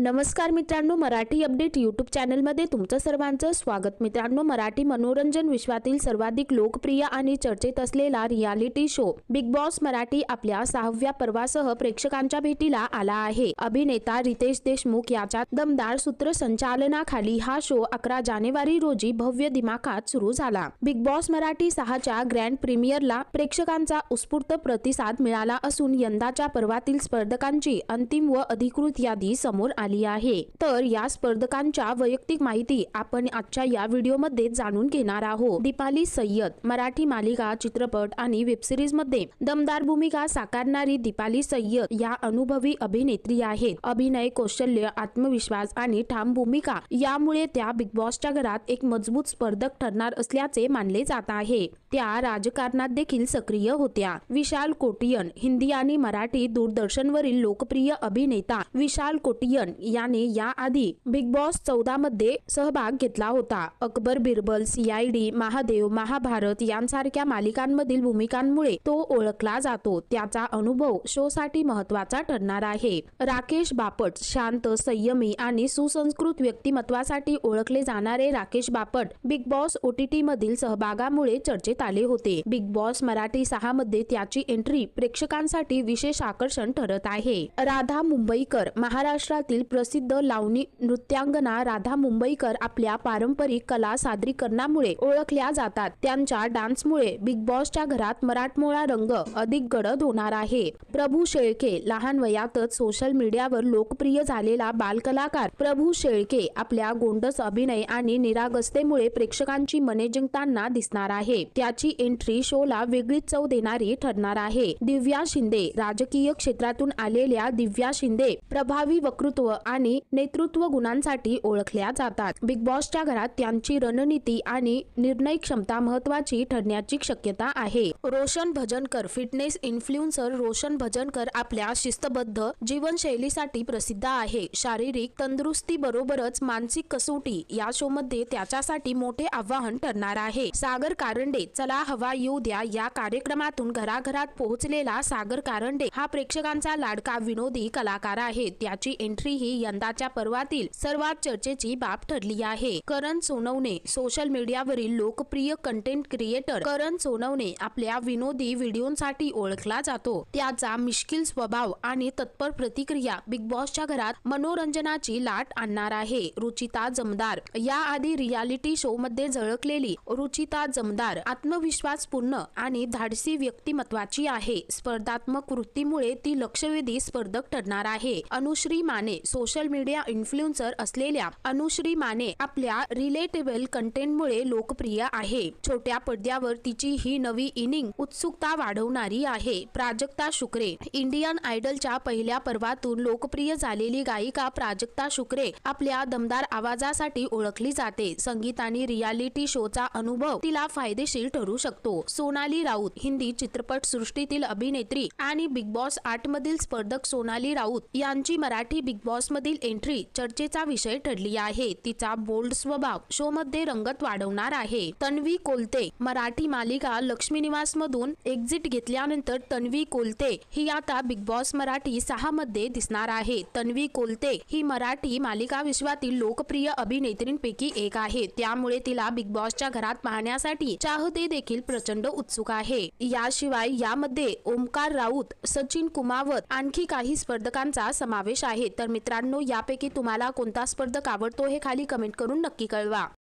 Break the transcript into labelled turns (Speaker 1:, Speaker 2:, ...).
Speaker 1: नमस्कार मित्रांनो, Marathi update YouTube चॅनलमध्ये तुमचं सर्वांचं स्वागत। मित्रांनो, मराठी मनोरंजन विश्वातील सर्वाधिक लोकप्रिय आणि चर्चेत असलेला reality show big boss Marathi आपल्या 6व्या पर्वासह प्रेक्षकांच्या भेटीला आला आहे। अभिनेता रितेश देशमुख याच्या दमदार सूत्रसंचालनाखाली हा शो 11 जानेवारी रोजी भव्य दिमाखात सुरू झाला। बिग बॉस मराठी 6च्या ग्रँड प्रीमियरला प्रेक्षकांचा उत्स्फूर्त प्रतिसाद मिळाला असून यंदाच्या पर्वातील स्पर्धकांची अंतिम व अधिकृत यादी समोर आली आहे। तर या स्पर्धकांच्या वैयक्तिक माहिती आपण आजच्या या व्हिडिओमध्ये जाणून घेणार आहोत। दीपाली सय्यद मराठी मालिका, चित्रपट आणि वेब सिरीज मध्ये दमदार भूमिका साकारणारी दीपाली सय्यद या अनुभवी अभिनेत्री आहेत। अभिनय कौशल्य, आत्मविश्वास आणि ठाम भूमिका यामुळे त्या बिग बॉसच्या घरात एक मजबूत स्पर्धक ठरणार असल्याचे मानले जात आहे। त्या राजकारणात देखील सक्रिय होत्या। विशाल कोटियन हिंदी आणि मराठी दूरदर्शनवरील लोकप्रिय अभिनेता विशाल कोटियन याने याआधी बिग बॉस 14 मध्ये सहभाग घेतला होता। अकबर, बिरबल, CID, महादेव, महाभारत यांसारख्या मालिकांमधील भूमिकांमुळे तो ओळखला जातो। त्याचा अनुभव शो साठी महत्त्वाचा ठरणार आहे। राकेश बापट शांत, संयमी आणि सुसंस्कृत व्यक्तिमत्वासाठी ओळखले जाणारे Rakesh Bapat big boss OTT मधील सहभागामुळे चर्चेत आले होते। बिग बॉस मराठी 6 मध्ये त्याची एंट्री प्रेक्षकांसाठी विशेष आकर्षण ठरत आहे। राधा मुंबईकर महाराष्ट्रातील प्रसिद्ध लावणी नृत्यांगना राधा मुंबईकर आपल्या पारंपरिक कला सादरीकरणामुळे ओळखल्या जातात। त्यांच्या डान्समुळे बिग बॉसच्या घरात मराठमोळा रंग अधिक गडद होणार आहे। प्रभू शेळके लहान वयातच सोशल मीडियावर लोकप्रिय झालेला बालकलाकार प्रभू शेळके आपल्या गोंडस अभिनय आणि निरागसतेमुळे प्रेक्षकांची मने जिंकताना दिसणार आहे। त्याची एंट्री शोला वेगळी चव देणारी ठरणार आहे। दिव्या शिंदे राजकीय क्षेत्रातून आलेल्या दिव्या शिंदे प्रभावी वक्तृत्व आणि नेतृत्व गुणांसाठी ओळखल्या जातात। बिग बॉसच्या घरात त्यांची रणनीती आणि निर्णय क्षमता महत्त्वाची ठरण्याची शक्यता आहे। रोशन भजनकर फिटनेस इन्फ्लुएन्सर रोशन भजनकर आपल्या शिस्तबद्ध जीवनशैलीसाठी प्रसिद्ध आहे। शारीरिक तंदुरुस्ती बरोबरच मानसिक कसोटी या शो मध्ये त्याच्यासाठी मोठे आव्हान ठरणार आहे। सागर कारंडे चला हवा येऊ द्या या कार्यक्रमातून घराघरात पोहोचलेला सागर कारंडे हा प्रेक्षकांचा लाडका विनोदी कलाकार आहे। त्याची एंट्री ही यंदाच्या पर्वातील सर्वात चर्चेची बाब ठरली आहे। करण सोनवणे सोशल मीडियावरील लोकप्रिय कंटेंट क्रिएटर करण सोनवणे आपल्या विनोदी व्हिडिओंसाठी ओळखला जातो। त्याचा मिश्किल स्वभाव आणि तत्पर प्रतिक्रिया बिग बॉसच्या घरात मनोरंजनाची लाट आणणार आहे। रुचिता जमदार याआधी रियालिटी शो मध्ये झळकलेली रुचिता जमदार आत्मविश्वासपूर्ण आणि धाडसी व्यक्तिमत्वाची आहे। स्पर्धात्मक वृत्तीमुळे ती लक्षवेधी स्पर्धक ठरणार आहे। Anushree Mane social media influencer असलेल्या अनुश्री माने आपल्या रिलेटेबल कंटेंटमुळे लोकप्रिय आहे। छोट्या पडद्यावर तिची ही नवी इनिंग उत्सुकता वाढवणारी आहे। प्राजक्ता शुक्रे इंडियन आयडलच्या पहिल्या पर्वातून लोकप्रिय झालेली गायिका प्राजक्ता शुक्रे आपल्या दमदार आवाजासाठी ओळखली जाते। संगीत आणि रियालिटी शोचा अनुभव तिला फायदेशीर ठरू शकतो। सोनाली राऊत हिंदी चित्रपट सृष्टीतील अभिनेत्री आणि बिग बॉस 8 मधील स्पर्धक सोनाली राऊत यांची मराठी बिग बॉस मधील एंट्री चर्चेचा विषय ठरली आहे। तिचा बोल्ड स्वभाव शो मध्ये रंगत वाढवणार आहे। तन्वी कोलते मराठी मालिका लक्ष्मी निवास मधून एक्झिट घेतल्यानंतर तन्वी कोलते ही आता बिग बॉस मराठी 6 मध्ये दिसणार आहे। तन्वी कोलते ही मराठी मालिका विश्वातील लोकप्रिय अभिनेत्रींपैकी एक आहे। त्यामुळे तिला बिग बॉसच्या घरात पाहण्यासाठी चाहते देखील प्रचंड उत्सुक आहे। याशिवाय यामध्ये ओमकार राऊत, सचिन कुमावत आणखी काही स्पर्धकांचा समावेश आहे। तर मित्रांनो, यापैकी तुम्हाला कोणता स्पर्धक आवडतो हे खाली कमेंट करून नक्की कळवा।